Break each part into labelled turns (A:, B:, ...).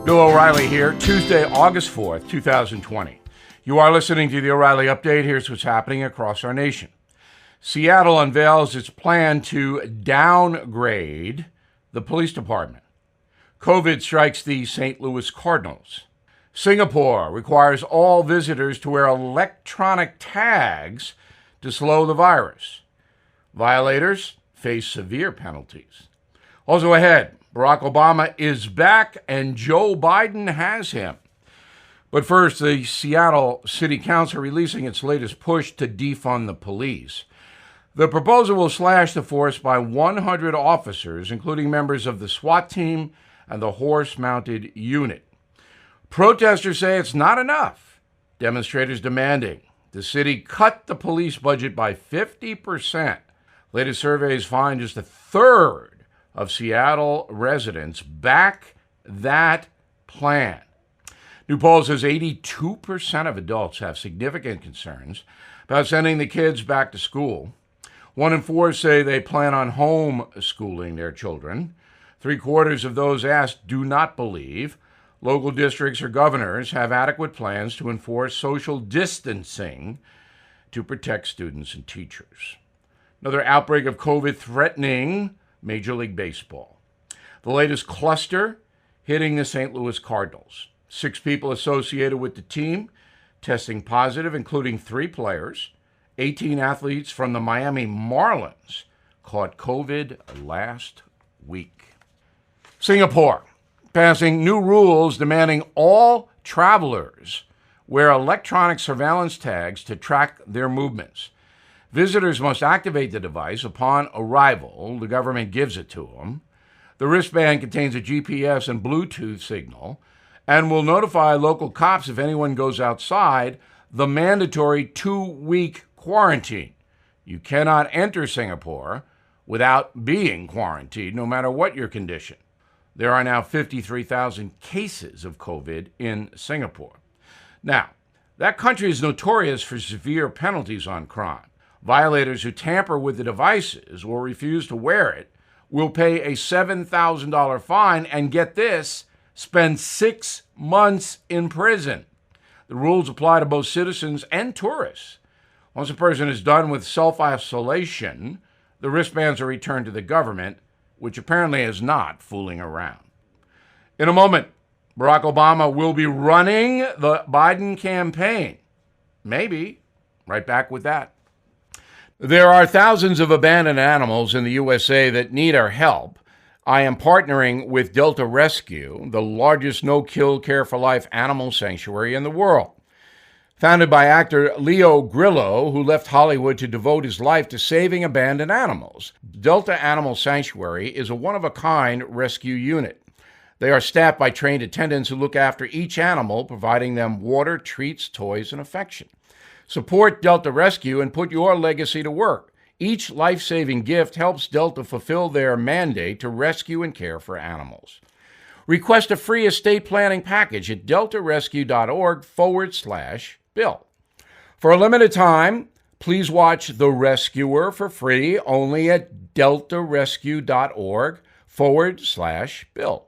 A: Bill O'Reilly here, Tuesday, August 4th, 2020. You are listening to the O'Reilly Update. Here's what's happening across our nation. Seattle unveils its plan to downgrade the police department. COVID strikes the St. Louis Cardinals. Singapore requires all visitors to wear electronic tags to slow the virus. Violators face severe penalties. Also ahead, Barack Obama is back and Joe Biden has him. But first, the Seattle City Council releasing its latest push to defund the police. The proposal will slash the force by 100 officers, including members of the SWAT team and the horse-mounted unit. Protesters say it's not enough. Demonstrators demanding the city cut the police budget by 50%. Latest surveys find just a third of Seattle residents back that plan. New poll says 82% of adults have significant concerns about sending the kids back to school. 1 in 4 say they plan on homeschooling their children. 3/4 of those asked do not believe local districts or governors have adequate plans to enforce social distancing to protect students and teachers. Another outbreak of COVID threatening Major League Baseball. The latest cluster hitting the St. Louis Cardinals. 6 people associated with the team testing positive, including 3 players. 18 athletes from the Miami Marlins caught COVID last week. Singapore passing new rules demanding all travelers wear electronic surveillance tags to track their movements. Visitors must activate the device upon arrival. The government gives it to them. The wristband contains a GPS and Bluetooth signal and will notify local cops if anyone goes outside the mandatory 2-week quarantine. You cannot enter Singapore without being quarantined, no matter what your condition. There are now 53,000 cases of COVID in Singapore. Now, that country is notorious for severe penalties on crime. Violators who tamper with the devices or refuse to wear it will pay a $7,000 fine and, get this, spend 6 months in prison. The rules apply to both citizens and tourists. Once a person is done with self-isolation, the wristbands are returned to the government, which apparently is not fooling around. In a moment, Barack Obama will be running the Biden campaign. Maybe. Right back with that. There are thousands of abandoned animals in the USA that need our help. I am partnering with Delta Rescue, the largest no-kill care-for-life animal sanctuary in the world. Founded by actor Leo Grillo, who left Hollywood to devote his life to saving abandoned animals, Delta Animal Sanctuary is a one-of-a-kind rescue unit. They are staffed by trained attendants who look after each animal, providing them water, treats, toys, and affection. Support Delta Rescue and put your legacy to work. Each life-saving gift helps Delta fulfill their mandate to rescue and care for animals. Request a free estate planning package at deltarescue.org/bill. For a limited time, please watch The Rescuer for free only at deltarescue.org/bill.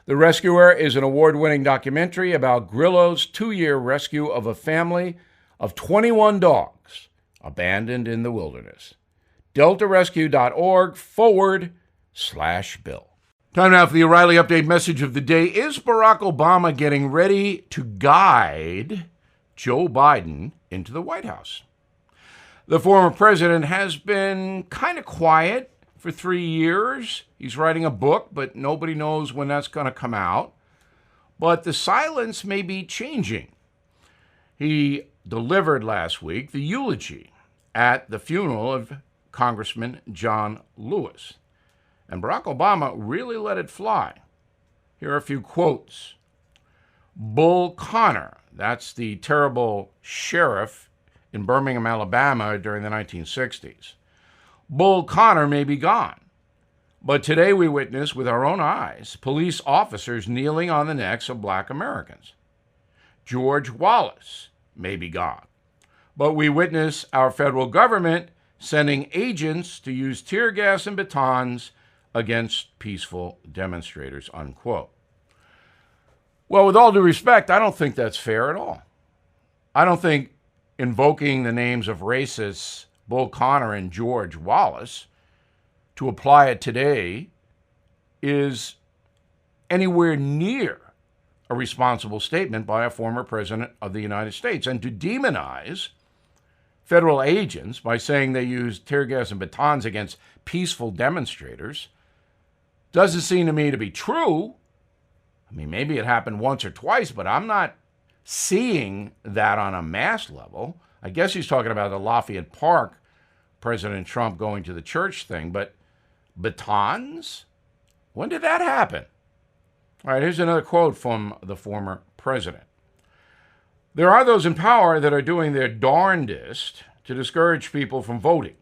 A: The Rescuer is an award-winning documentary about Grillo's 2-year rescue of a family of 21 dogs abandoned in the wilderness. deltarescue.org/bill. Time now for the O'Reilly Update message of the day. Is Barack Obama getting ready to guide Joe Biden into the White House? The former president has been kind of quiet for 3 years. He's writing a book, but nobody knows when that's going to come out. But the silence may be changing. He delivered last week the eulogy at the funeral of Congressman John Lewis. And Barack Obama really let it fly. Here are a few quotes. Bull Connor, that's the terrible sheriff in Birmingham, Alabama during the 1960s. Bull Connor may be gone, but today we witness with our own eyes police officers kneeling on the necks of black Americans. George Wallace may be gone, but we witness our federal government sending agents to use tear gas and batons against peaceful demonstrators, unquote. Well, with all due respect, I don't think that's fair at all. I don't think invoking the names of racists Bull Connor and George Wallace to apply it today is anywhere near a responsible statement by a former president of the United States. And to demonize federal agents by saying they used tear gas and batons against peaceful demonstrators doesn't seem to me to be true. I mean, maybe it happened once or twice, but I'm not seeing that on a mass level. I guess he's talking about the Lafayette Park, President Trump going to the church thing, but batons? When did that happen? All right, here's another quote from the former president. There are those in power that are doing their darndest to discourage people from voting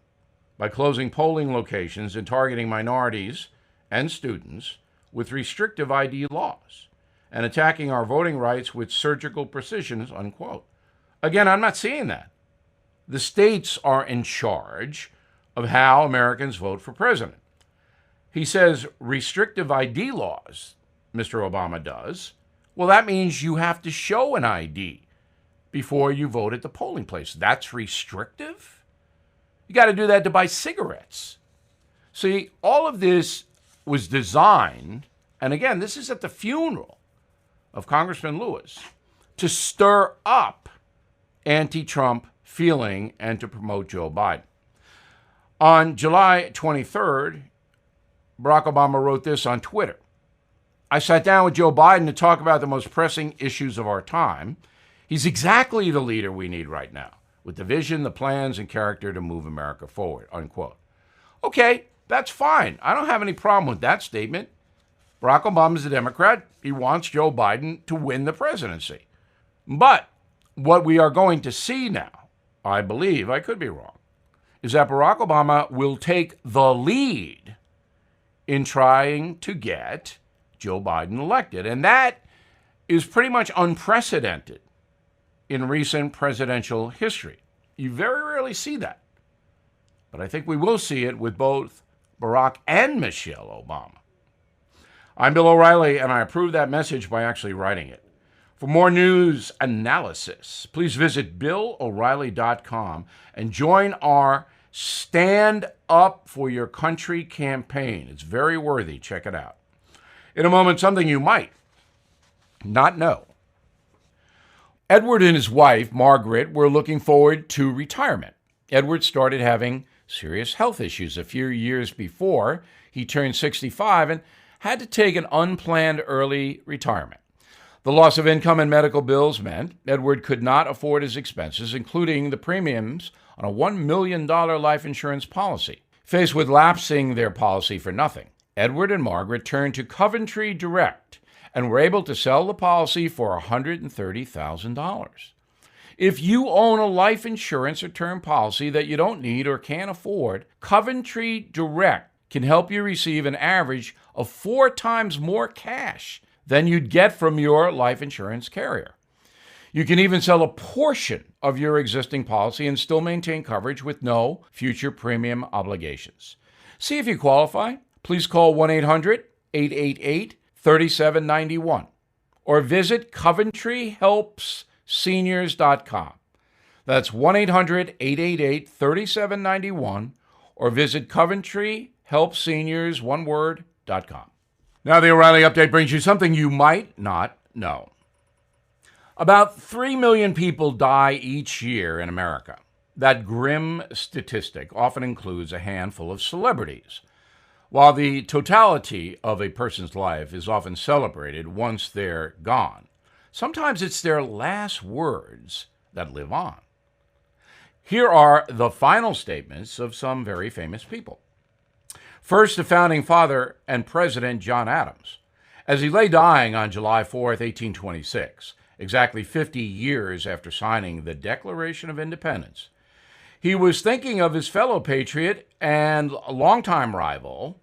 A: by closing polling locations and targeting minorities and students with restrictive ID laws and attacking our voting rights with surgical precision, unquote. Again, I'm not seeing that. The states are in charge of how Americans vote for president. He says restrictive ID laws, Mr. Obama does. Well, that means you have to show an ID before you vote at the polling place. That's restrictive? You got to do that to buy cigarettes. See, all of this was designed, and again, this is at the funeral of Congressman Lewis, to stir up anti-Trump feeling and to promote Joe Biden. On July 23rd, Barack Obama wrote this on Twitter. I sat down with Joe Biden to talk about the most pressing issues of our time. He's exactly the leader we need right now, with the vision, the plans, and character to move America forward, unquote. Okay, that's fine. I don't have any problem with that statement. Barack Obama's a Democrat. He wants Joe Biden to win the presidency. But what we are going to see now, I believe, I could be wrong, is that Barack Obama will take the lead in trying to get Joe Biden elected. And that is pretty much unprecedented in recent presidential history. You very rarely see that. But I think we will see it with both Barack and Michelle Obama. I'm Bill O'Reilly, and I approve that message by actually writing it. For more news analysis, please visit BillO'Reilly.com and join our Stand Up for Your Country campaign. It's very worthy. Check it out. In a moment, something you might not know. Edward and his wife, Margaret, were looking forward to retirement. Edward started having serious health issues a few years before he turned 65 and had to take an unplanned early retirement. The loss of income and medical bills meant Edward could not afford his expenses, including the premiums on a $1 million life insurance policy. Faced with lapsing their policy for nothing, Edward and Margaret turned to Coventry Direct and were able to sell the policy for $130,000. If you own a life insurance or term policy that you don't need or can't afford, Coventry Direct can help you receive an average of 4 times more cash than you'd get from your life insurance carrier. You can even sell a portion of your existing policy and still maintain coverage with no future premium obligations. See if you qualify. Please call 1-800-888-3791 or visit CoventryHelpsSeniors.com. That's 1-800-888-3791 or visit CoventryHelpsSeniors.com. Now the O'Reilly Update brings you something you might not know. About 3 million people die each year in America. That grim statistic often includes a handful of celebrities. While the totality of a person's life is often celebrated once they're gone, sometimes it's their last words that live on. Here are the final statements of some very famous people. First, the founding father and president, John Adams. As he lay dying on July 4th, 1826, exactly 50 years after signing the Declaration of Independence, he was thinking of his fellow patriot and longtime rival.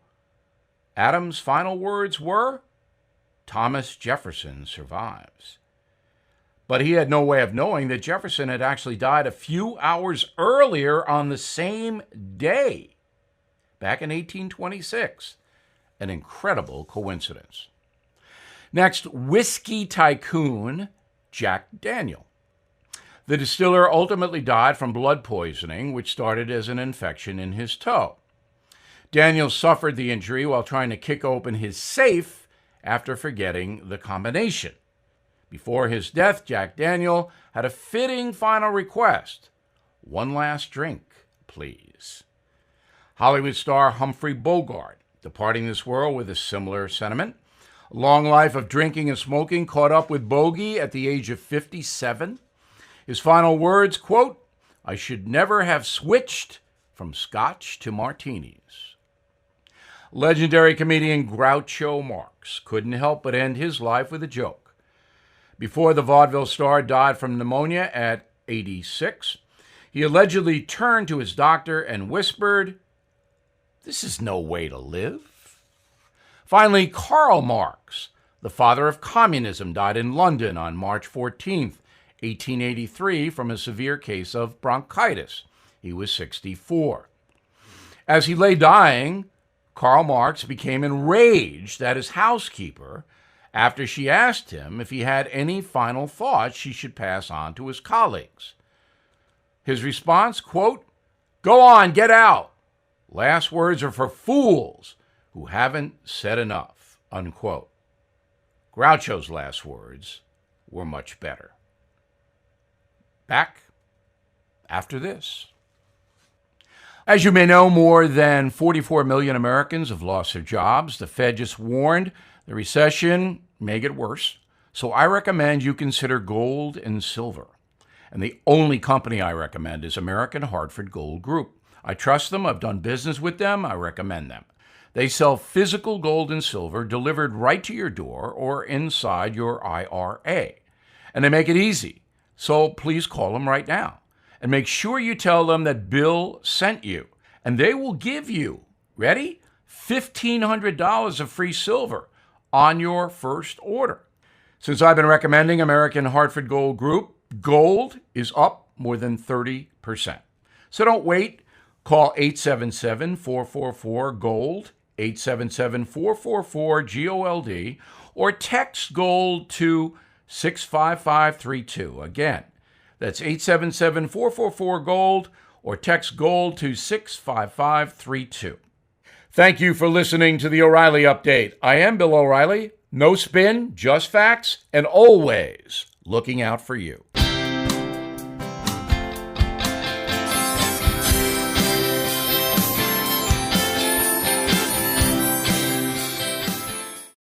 A: Adams' final words were, "Thomas Jefferson survives." But he had no way of knowing that Jefferson had actually died a few hours earlier on the same day, back in 1826. An incredible coincidence. Next, whiskey tycoon Jack Daniel. The distiller ultimately died from blood poisoning, which started as an infection in his toe. Daniel suffered the injury while trying to kick open his safe after forgetting the combination. Before his death, Jack Daniel had a fitting final request. One last drink, please. Hollywood star Humphrey Bogart, departing this world with a similar sentiment. A long life of drinking and smoking caught up with bogey at the age of 57. His final words, quote, "I should never have switched from scotch to martinis." Legendary comedian Groucho Marx couldn't help but end his life with a joke. Before the vaudeville star died from pneumonia at 86, he allegedly turned to his doctor and whispered, "This is no way to live." Finally, Karl Marx, the father of communism, died in London on March 14th, 1883, from a severe case of bronchitis. He was 64. As he lay dying, Karl Marx became enraged at his housekeeper after she asked him if he had any final thoughts she should pass on to his colleagues. His response, quote, "Go on, get out. Last words are for fools who haven't said enough," unquote. Groucho's last words were much better. Back after this. As you may know, more than 44 million Americans have lost their jobs. The Fed just warned the recession may get worse. So I recommend you consider gold and silver. And the only company I recommend is American Hartford Gold Group. I trust them. I've done business with them. I recommend them. They sell physical gold and silver delivered right to your door or inside your IRA. And they make it easy. So please call them right now. And make sure you tell them that Bill sent you. And they will give you, ready? $1,500 of free silver on your first order. Since I've been recommending American Hartford Gold Group, gold is up more than 30%. So don't wait. Call 877-444-GOLD, 877-444-GOLD, or text GOLD to 65532. Again, that's 877-444-GOLD, or text GOLD to 65532. Thank you for listening to the O'Reilly Update. I am Bill O'Reilly. No spin, just facts, and always looking out for you.